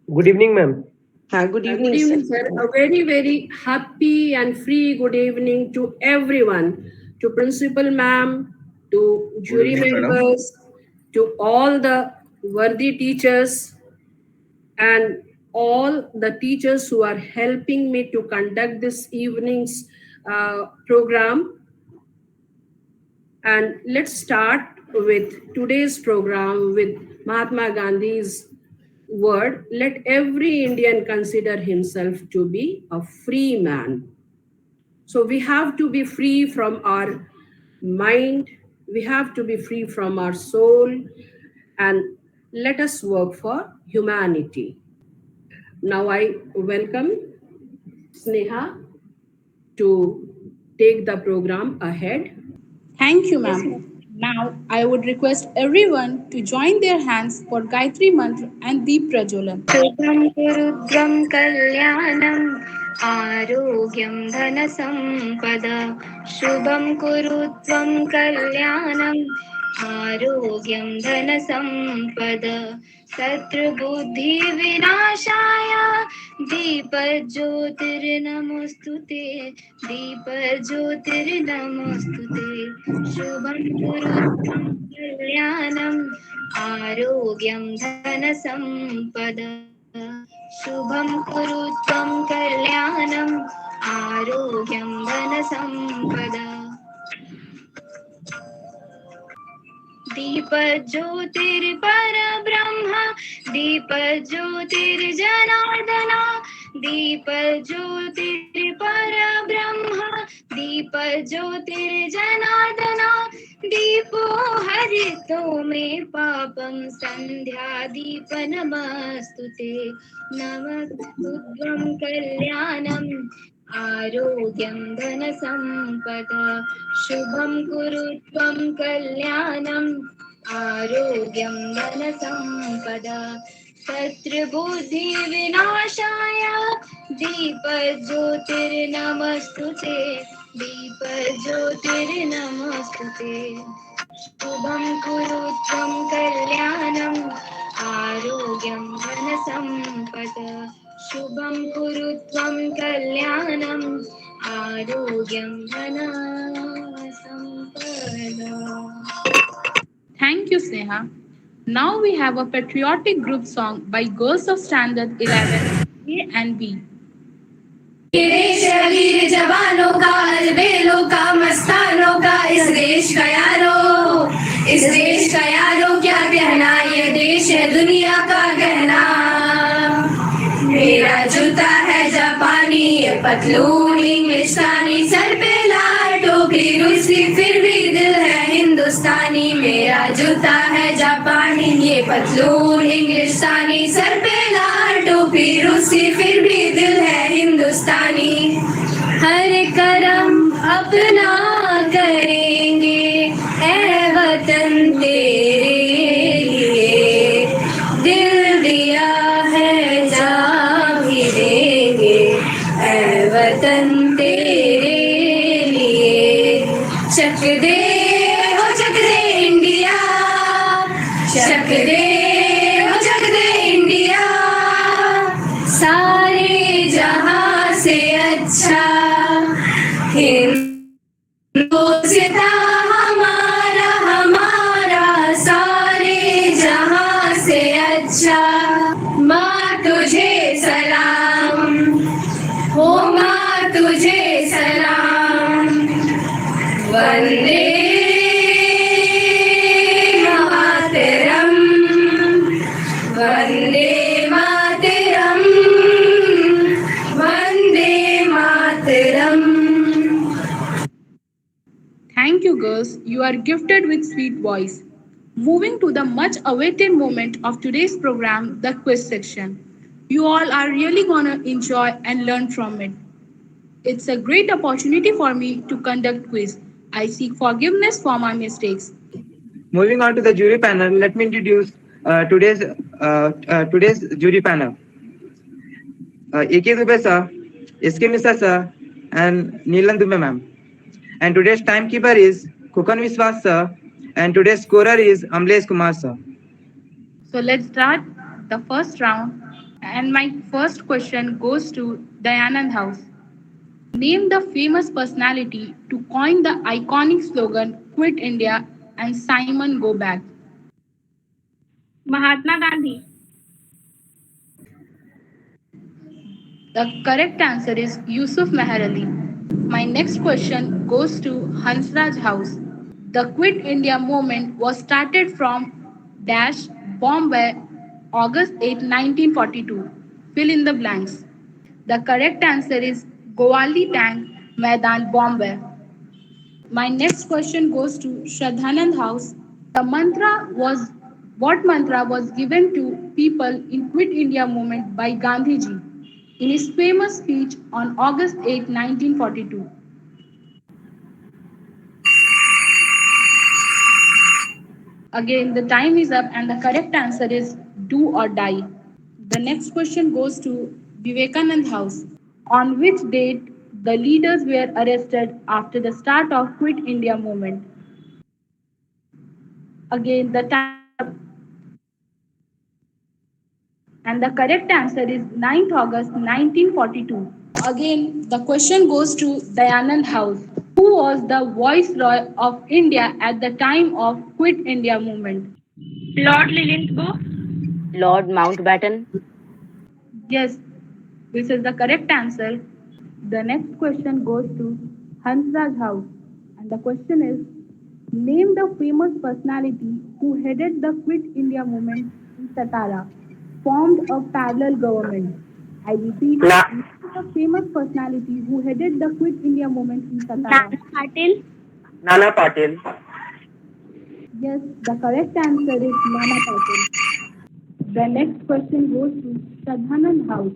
Good evening, ma'am. Good Good evening, sir. evening, sir. A very, very happy and free good evening to everyone, to Principal Ma'am, to Good jury evening, madam. members, to all the worthy teachers, and all the teachers who are helping me to conduct this evening's program. And let's start with today's program with Mahatma Gandhi's word: let every Indian consider himself to be a free man. So we have to be free from our mind, we have to be free from our soul, and let us work for humanity. Now I welcome Sneha to take the program ahead. Thank you, ma'am. Now, I would request everyone to join their hands for Gayatri Mantra and Deep Prajolan. शुभं कुरुध्वं कल्याणम् आरोग्यं धनसम्पदा शुभं कुरुध्वं कल्याणम् आरोग्यं धनसम्पदा शत्रुबुद्धिविनाशाय दीपज्योतिर्नमोऽस्तु ते दीपज्योतिर्नमोऽस्तु ते शुभं कुरुध्वं कल्याणम् आरोग्यं धनसम्पदा शुभं कुरु त्वं कल्याणम् आरोग्यं धनसम्पदा दीपज्योतिर्परब्रह्म दीपज्योतिर्जनार्दन दीपज्योतिर्परब्रह्म दीपज्योतिर्जनार्दन दीपो हरितो मे पापं सन्ध्यादीप नमस्तु ते नमस्तुभ्यं कल्याणम् आरोग्यं धनसम्पदा शुभं कुरु त्वं कल्याणम् आरोग्यं धनसम्पदा शत्रुबुद्धिविनाशाय दीपज्योतिर्नमस्तु ते दीपज्योतिर्नमस्तु ते शुभं कुरु त्वं कल्याणम् आरोग्यं धनसम्पदा शुभं कुरु त्वं कल्याणम् आरोग्यं धनसम्पदा. Thank you, Sneha. Now we have a patriotic group song by Girls of Standard 11 A and B. ये देश है वीर जवानों का अलबेलों का मस्तानों का इस देश का यारो इस देश का यारो क्या कहना ये देश है दुनिया का गहना मेरा जूता है जापानी ये पतलून इंग्लिस्तानी सर पे लाल टोपी रूसी फिर भी दिल है हिंदुस्तानी मेरा जूता है जापानी ये पतलून इंग्लिस्तानी सर पे लाल टोपी रूसी फिर भी दिल है हिंदुस्तानी हर करम अपना करेंगे ऐ वतन तेरे लिए दिल दिया है जान भी देंगे ऐ वतन तेरे लिए चक दे हो चक दे इंडिया चक दे हो चक दे इंडिया सारे जहां से अच्छा हिंदुस्तां हमारा हमारा सारे जहां से अच्छा माँ तुझे सलाम हो माँ तुझे सलाम Vande Mataram Vande Mataram Vande Mataram. Thank you, girls. You are gifted with sweet voice. Moving to the much awaited moment of today's program, the quiz section. You all are really gonna enjoy and learn from it. It's a great opportunity for me to conduct quiz. I seek forgiveness for my mistakes. Moving on to the jury panel, let me introduce today's jury panel. A.K. Dubey sir, S.K. Misa sir, and Neelan Dubey ma'am. And today's timekeeper is Kukan Viswas sir, and today's scorer is Amlesh Kumar sir. So let's start the first round And my first question goes to Dayanand House. Name the famous personality to coin the iconic slogan Quit India and Simon Go Back. Mahatma Gandhi. The correct answer is Yusuf Meher Ali. My next question goes to Hansraj House. The Quit India movement was started from Dash, Bombay, August 8, 1942. Fill in the blanks. The correct answer is Gowali Tank, Maidan, Bombay. My next question goes to Shradhanand House. The mantra was What mantra was given to people in Quit India movement by Gandhiji in his famous speech on August 8, 1942? Again, the time is up and the correct answer is do or die. The next question goes to Vivekanand House. On which date the leaders were arrested after the start of Quit India movement? Again, the time is up and the correct answer is 9th August 1942. Again, the question goes to Dayanand House. Who was the Viceroy of India at the time of Quit India movement? Lord Lilintgo. Lord Mountbatten. Yes, this is the correct answer. The next question goes to Hansraj House. And the question is name the famous personality who headed the Quit India movement in Satara, formed a parallel government. I repeat, name the famous personality who headed the Quit India movement in Satara. Nana Patil. Nana Patil. Yes, the correct answer is Nana Patil. The next question goes to Shradhanand House.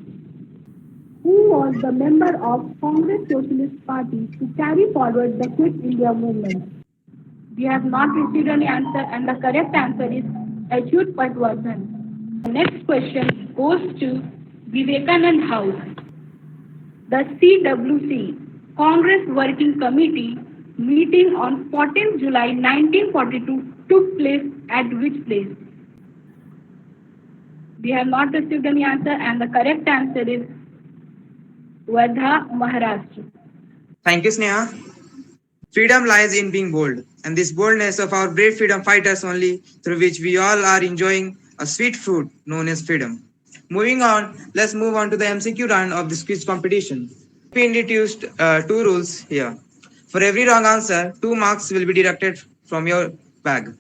Who was the member of Congress Socialist Party to carry forward the Quit India movement? We have not received any answer and the correct answer is Achyut Patwardhan. The next question goes to Vivekanand House. The CWC, Congress Working Committee, meeting on 14th July 1942 took place at which place? We have not received any answer and the correct answer is Wardha, Maharashtra. Thank you, Sneha. Freedom lies in being bold, and this boldness of our brave freedom fighters only through which we all are enjoying a sweet fruit known as freedom. Moving on, let's move on to the MCQ round of this quiz competition. We introduced two rules here. For every wrong answer, 2 marks will be deducted from your bag.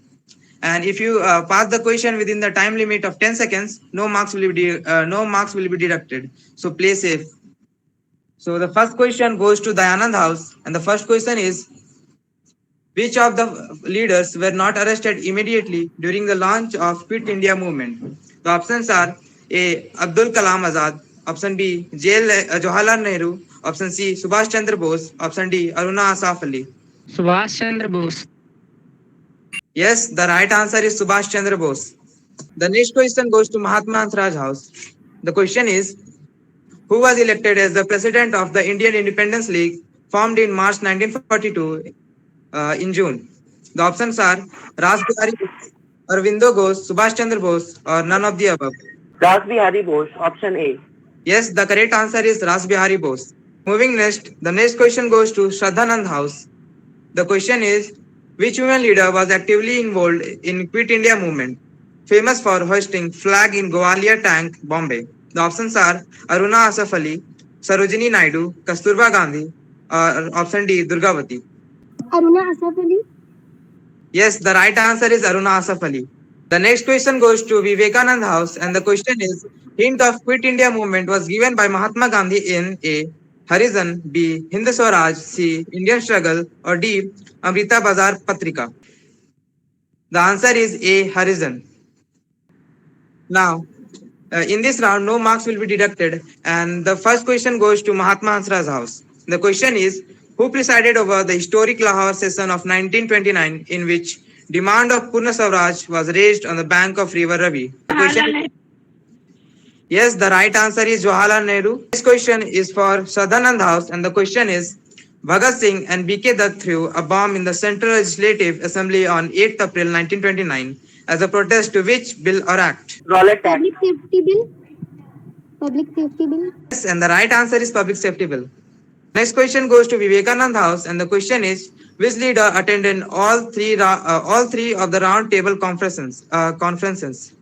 And if you pass the question within the time limit of 10 seconds, no marks will be deducted. So play safe. So the first question goes to Dayanand House, and the first question is, which of the leaders were not arrested immediately during the launch of Quit India movement? The options are A. Abdul Kalam Azad, option B. Jawaharlal Nehru, option C. Subhash Chandra Bose, option D. Aruna Asaf Ali. Subhash Chandra Bose. Yes, the right answer is Subhash Chandra Bose. The next question goes to Mahatma Hansraj House. The question is, who was elected as the president of the Indian Independence League formed in March 1942 in June? The options are Ras Bihari Bose, Arvindo Ghosh, Subhash Chandra Bose, or none of the above. Ras Bihari Bose. Option A. Yes, the correct answer is Ras Bihari Bose. Moving next, the next question goes to Shradhanand House. The question is, which women leader was actively involved in Quit India movement, famous for hoisting flag in Gwalior Tank, Bombay? The options are Aruna Asaf Ali, Sarojini Naidu, Kasturba Gandhi, or option D, Durgavati. Aruna Asaf Ali. Yes, the right answer is Aruna Asaf Ali. The next question goes to Vivekanand House, and the question is, hint of Quit India movement was given by Mahatma Gandhi in A. Harizan, B. Hind Swaraj, C. Indian Struggle, or D. Amrita Bazar Patrika. The answer is A. Harizan. Now, in this round, no marks will be deducted, and the first question goes to Mahatma Hansraj House. The question is, who presided over the historic Lahore session of 1929 in which demand of Purna Swaraj was raised on the bank of River Ravi? The question Yes, the right answer is Jawaharlal Nehru. This question is for Shradhanand House, and the question is, Bhagat Singh and B.K. Dutt threw a bomb in the Central Legislative Assembly on 8th April 1929 as a protest to which bill or act? Rowlatt Act. Public Safety Bill. Public Safety Bill. Yes, and the right answer is Public Safety Bill. Next question goes to Vivekanand House, and the question is: which leader attended all three of the round table conferences?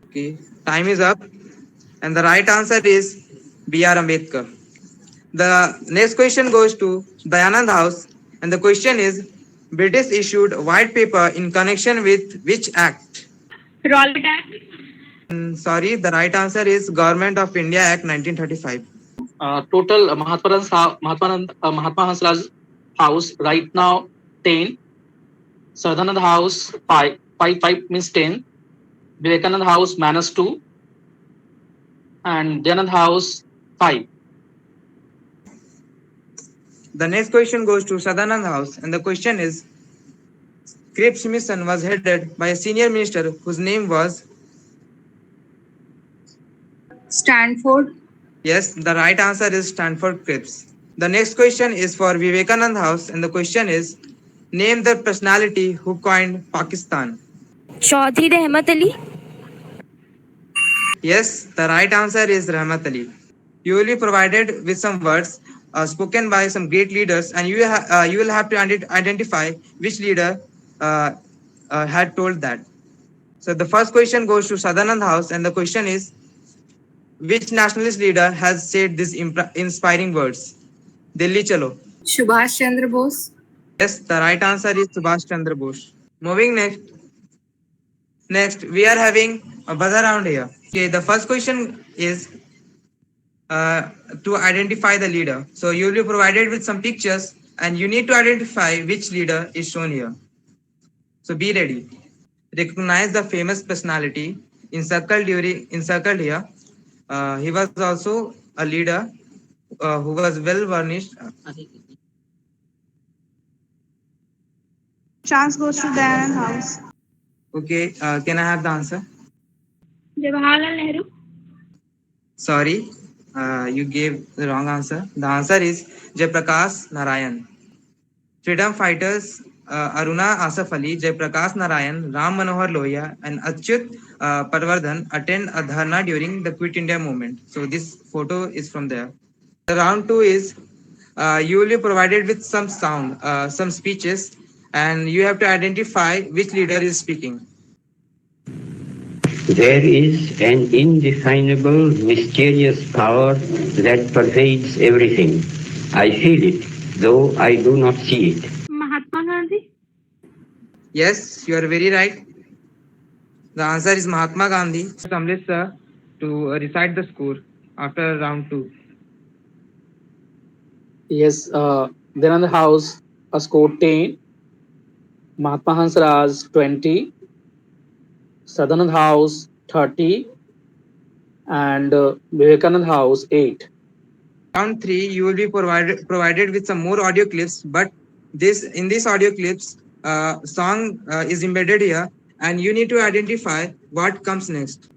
Okay, time is up, and the right answer is B.R. Ambedkar. The next question goes to Dayanand House, and the question is: British issued white paper in connection with which act? Rollout Act. Sorry, the right answer is Government of India Act 1935. Total Mahatma Hansraj house right now 10. Sadhanand house 5 means 10. Vivekanand house -2 and Dyanand house 5. The next question goes to Sadanand House, and the question is: Cripps mission was headed by a senior minister whose name was. Stanford. Yes, the right answer is Stanford Cripps. The next question is for Vivekanand House, and the question is: name the personality who coined Pakistan. Chaudhry Rahmat Ali. Yes, the right answer is Rahmat Ali. You will be provided with some words spoken by some great leaders, and you will have to identify which leader had told that. So the first question goes to Sadanand House, and the question is: which nationalist leader has said these inspiring words? Delhi chalo. Subhash Chandra Bose. Yes, the right answer is Subhash Chandra Bose. Moving next we are having a buzzer round here. Okay, the first question is to identify the leader. So you will be provided with some pictures, and you need to identify which leader is shown here. So be ready. Recognize the famous personality encircled here. He was also a leader who was well varnished. Chance goes to Dayanand House. Okay, can I have the answer? Jawaharlal Nehru. Sorry, you gave the wrong answer. The answer is Jayaprakash Narayan. Freedom fighters Aruna Asaf Ali, Jayaprakash Narayan, Ram Manohar Lohia, and Achyut Parvardhan attend a dharna during the Quit India movement. So this photo is from there. The round 2 is you will be provided with some sound, some speeches, and you have to identify which leader is speaking. There is an indefinable, mysterious power that pervades everything. I feel it, though I do not see it. Mahatma Gandhi. Yes, you are very right. The answer is Mahatma Gandhi. Amrit sir to recite the score after round 2. Yes, Dyanand house score 10. Mahatma Hansraj 20. Sadhanand house 30 and Vivekanand house 8. Round 3, you will be provided with some more audio clips, but in this audio clips, song is embedded here, and you need to identify what comes next.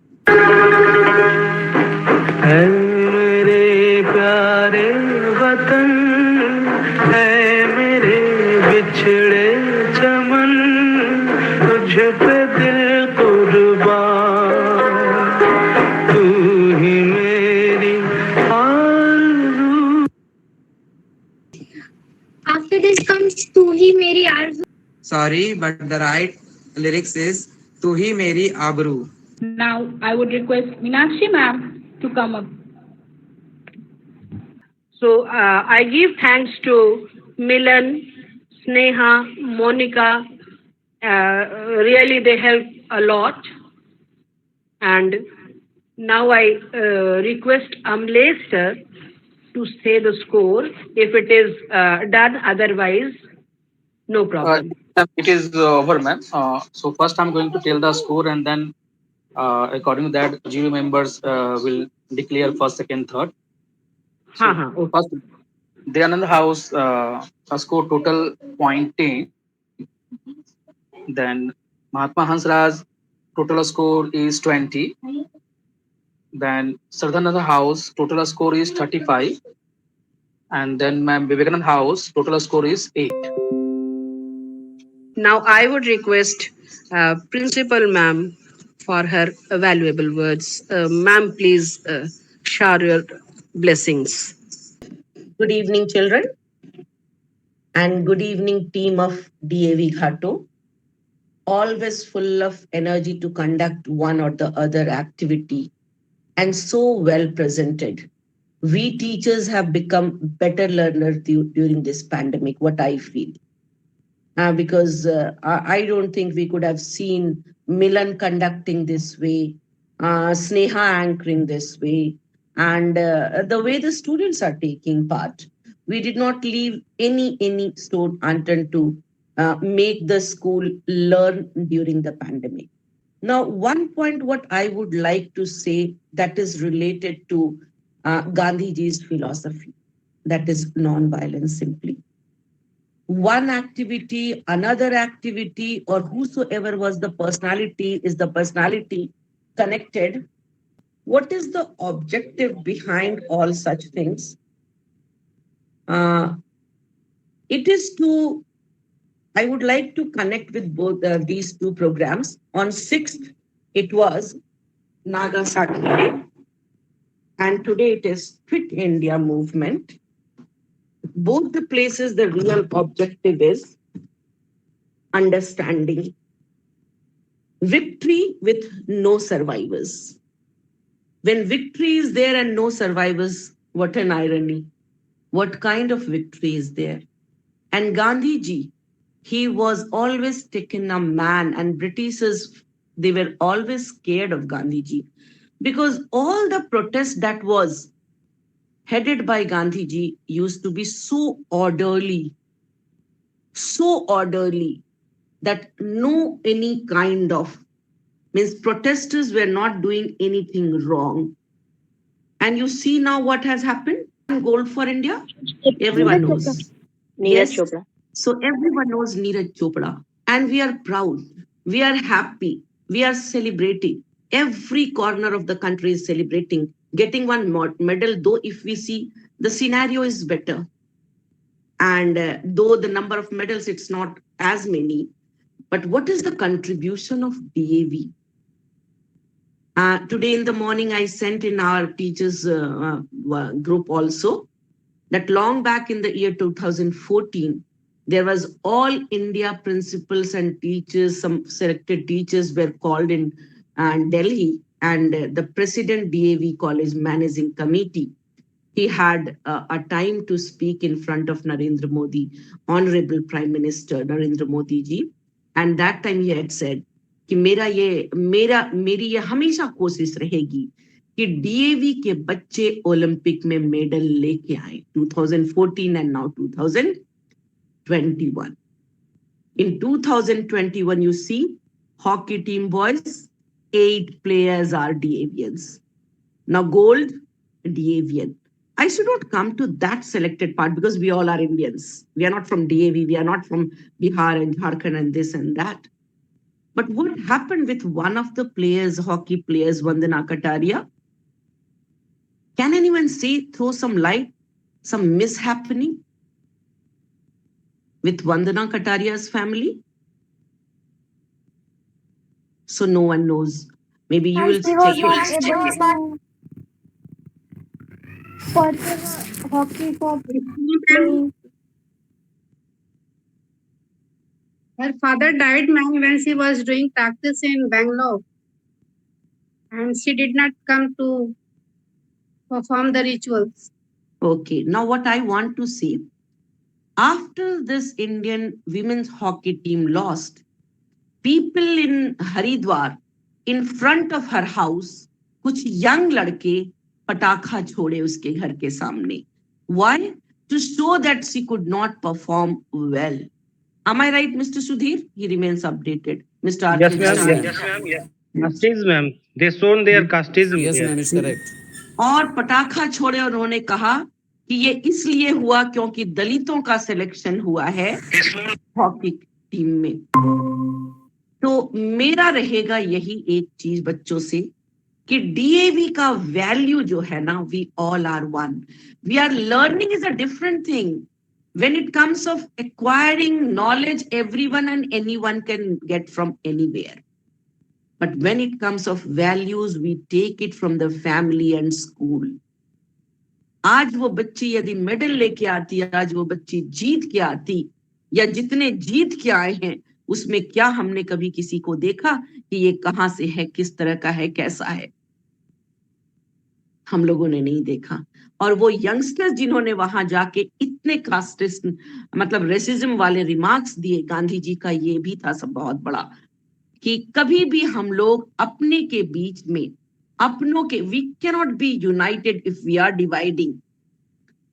After this comes Tu Hi Meri Arzu. Sorry, but the right lyrics is Tu Hi Meri Abru. Now I would request Meenakshi ma'am to come up. So I give thanks to Milan, Sneha, Monica. Really, they help a lot. And now I request Amlesh sir to say the score if it is done. Otherwise, no problem. It is over, ma'am. So first I'm going to tell the score, and then according to that, jury members will declare first, second, third. So Okay. first, Dayanand House score total 0.10. Then Mahatma Hansraj total score is 20. Then Sardhanand House total score is 35. And then Ma'am Vivekanand House total score is 8. Now I would request Principal ma'am for her valuable words. Ma'am, please share your blessings. Good evening, children, and good evening, team of DAV Ghato. Always full of energy to conduct one or the other activity, and so well presented. We teachers have become better learners during this pandemic, what I feel. Because I don't think we could have seen Milan conducting this way, Sneha anchoring this way, and the way the students are taking part. We did not leave any stone unturned to make the school learn during the pandemic. Now, one point what I would like to say that is related to Gandhiji's philosophy, that is non-violence simply. One activity, another activity, or whosoever was the personality is the personality connected. What is the objective behind all such things? It is to, I would like to connect with both these two programs. On 6th, it was Naga Saturday, and today it is Fit India movement. Both the places, the real objective is understanding victory with no survivors. When victory is there and no survivors, what an irony. What kind of victory is there? And Gandhiji, he was always taken a man, and Britishers, they were always scared of Gandhiji because all the protest that was headed by Gandhiji used to be so orderly that no any kind of, means protesters were not doing anything wrong. And you see now what has happened? Gold for India, everyone knows. Neeraj Chopra. So everyone knows Neeraj Chopra, and we are proud, we are happy, we are celebrating. Every corner of the country is celebrating, getting one medal, though if we see the scenario is better. And though the number of medals, it's not as many, but what is the contribution of DAV? Today in the morning, I sent in our teachers group also that long back in the year 2014, there was all India principals and teachers, some selected teachers were called in Delhi, and the president DAV College Managing Committee, he had a time to speak in front of Narendra Modi, Honorable Prime Minister Narendra Modi ji, and that time he had said कि मेरी ये हमेशा कोशिश रहेगी कि DAV के बच्चे Olympic में मेडल लेके आए 2014 and now 2021. In 2021, you see hockey team boys, 8 players are DAVians. Now gold, DAVian. I should not come to that selected part because we all are Indians. We are not from DAV, we are not from Bihar and Jharkhand and this and that. But what happened with one of the players, hockey players, Vandana Kataria? Can anyone say, throw some light, some mishappening with Vandana Kataria's family? So no one knows. Maybe you will check it. Hockey for Her father died, ma'am, when she was doing practice in Bangalore. And she did not come to perform the rituals. Okay, now what I want to say, after this Indian women's hockey team lost, people in Haridwar, in front of her house, कुछ young लड़के पटाखा छोड़े उसके घर के सामने. Why? To show that she could not perform well. Am I right, Mr. Sudhir? He remains updated. Mr. Yes, ma'am. Yes, ma'am. Yes. Casteism, ma'am. They shown their casteism. Yes, ma'am, is correct. और पटाखा छोड़े उन्होंने कहा कि ये इसलिए हुआ क्योंकि दलितों का सिलेक्शन हुआ है हॉकी टीम में. तो मेरा रहेगा यही एक चीज बच्चों से कि डीएवी का वैल्यू जो है ना, we all are one. We are learning is a different thing. When it comes of acquiring knowledge, everyone and anyone can get from anywhere. But when it comes of values, we take it from the family and school. आज वो बच्ची यदि medal लेके आती, आज वो बच्ची जीत के आती, या जितने जीत के आए हैं उसमें क्या हमने कभी किसी को देखा कि ये कहाँ से है, किस तरह का है, कैसा है? हम लोगों ने नहीं देखा। और वो यंगस्टर्स जिन्होंने वहां जाके इतने कास्टिस्ट मतलब रेसिज्म वाले रिमार्क्स दिए, गांधी जी का ये भी था सब बहुत बड़ा, कि कभी भी हम लोग अपने के बीच में अपनों के, we cannot be united if we are dividing.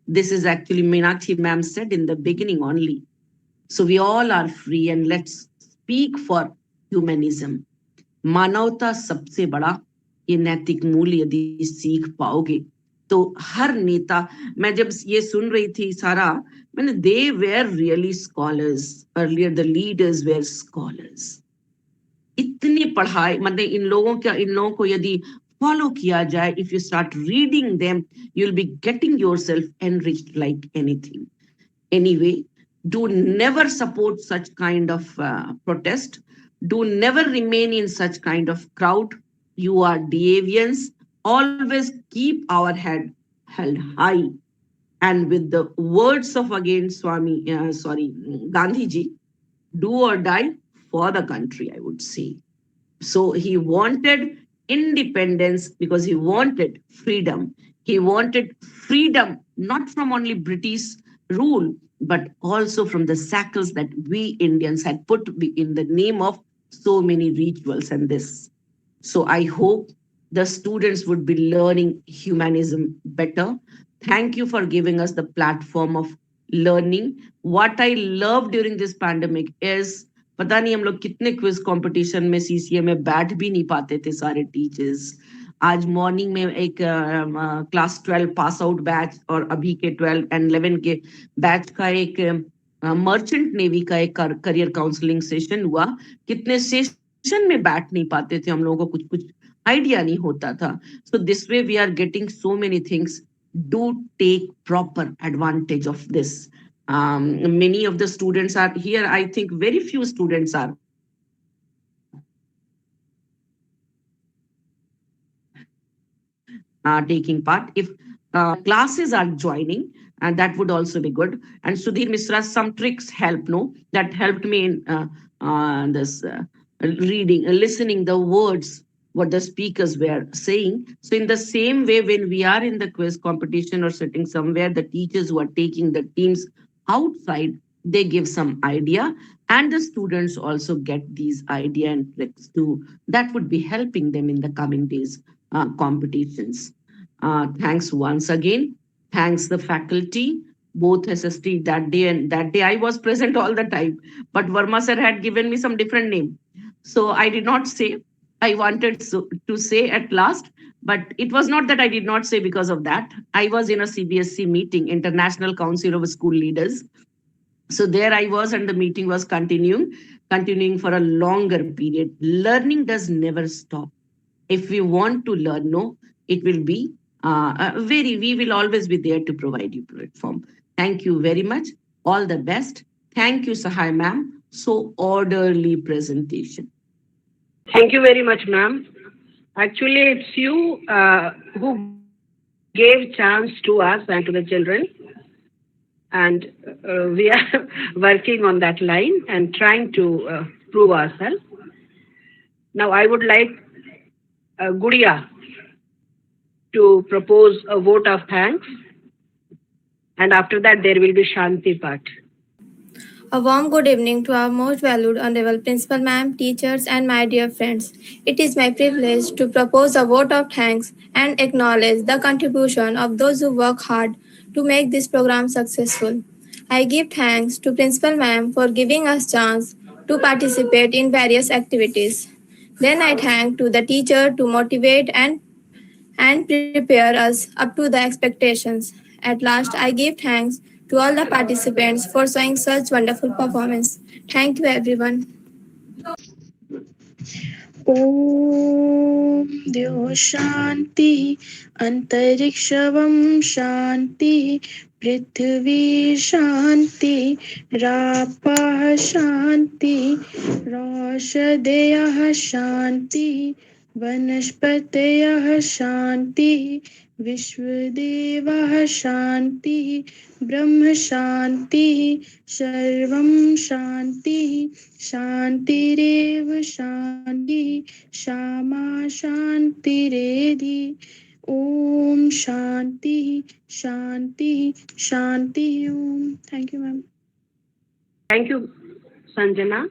This is actually Meenakshi ma'am said in the beginning only. So we all are free and let's speak for humanism. मानवता सबसे बड़ा, ये नैतिक मूल्य यदि सीख पाओगे तो हर नेता, मैं जब ये सुन रही थी सारा, मैंने they were really scholars. Earlier the leaders were scholars. इतनी पढ़ाई, मतलब इन लोगों को यदि follow किया जाए, if you start reading them, you'll be getting yourself enriched like anything. Anyway, do never support such kind of protest. Do never remain in such kind of crowd. You are DAVians. Always keep our head held high. And with the words of again Gandhi ji, do or die for the country, I would say. So he wanted independence because he wanted freedom. He wanted freedom not from only British rule, but also from the shackles that we Indians had put in the name of so many rituals and this. So I hope the students would be learning humanism better. Thank you for giving us the platform of learning. What I love during this pandemic is, पता नहीं हम लोग कितने quiz competition में CCA में बैठ भी नहीं पाते थे सारे टीचर्स. आज मॉर्निंग में एक क्लास 12 पास आउट बैच और अभी के 12 एंड 11 के बैच का एक मर्चेंट नेवी का एक करियर काउंसलिंग सेशन हुआ. कितने सेशन में बैठ नहीं पाते थे हम लोगों को, कुछ आइडिया नहीं होता था. So this way we are getting so many things. Do take proper advantage of this. Many of the students are here. I think very few students are taking part. If classes are joining, and that would also be good. And Sudhir Misra, some tricks help, no? That helped me in this reading, listening the words, what the speakers were saying. So in the same way, when we are in the quiz competition or sitting somewhere, the teachers who are taking the teams outside, they give some idea, and the students also get these idea and tricks too. That would be helping them in the coming days competitions. Thanks once again. Thanks the faculty, both SST that day, and that day I was present all the time, but Verma sir had given me some different name. So I did not say. I wanted to say at last, but it was not that I did not say because of that. I was in a CBSC meeting, International Council of School Leaders. So there I was, and the meeting was continuing for a longer period. Learning does never stop. If we want to learn, no, it will be we will always be there to provide you platform. Thank you very much. All the best. Thank you, Sahai ma'am. So orderly presentation. Thank you very much, ma'am. Actually, it's you who gave chance to us and to the children. And we are working on that line and trying to prove ourselves. Now, I would like Gudiya to propose a vote of thanks. And after that, there will be Shanti Path. A warm good evening to our most valued Honorable Principal Ma'am, teachers, and my dear friends. It is my privilege to propose a vote of thanks and acknowledge the contribution of those who work hard to make this program successful. I give thanks to Principal Ma'am for giving us chance to participate in various activities. Then I thank to the teacher to motivate and prepare us up to the expectations. At last, I give thanks to all the participants for showing such wonderful performance. Thank you, everyone. ॐ द्यो शान्तिः अन्तरिक्षवं शान्तिः पृथ्वी शान्तिः रापः शान्तिः रोषधयः शान्तिः वनस्पतयः शान्तिः, विश्वदेवः शान्तिः, ब्रह्म शान्तिः, सर्वं शान्तिः, शान्तिरेव शान्तिः, श्यामा शान्तिरेधि। ओम शांति शांति शांति ओम। Thank you ma'am. Thank you, Sanjana.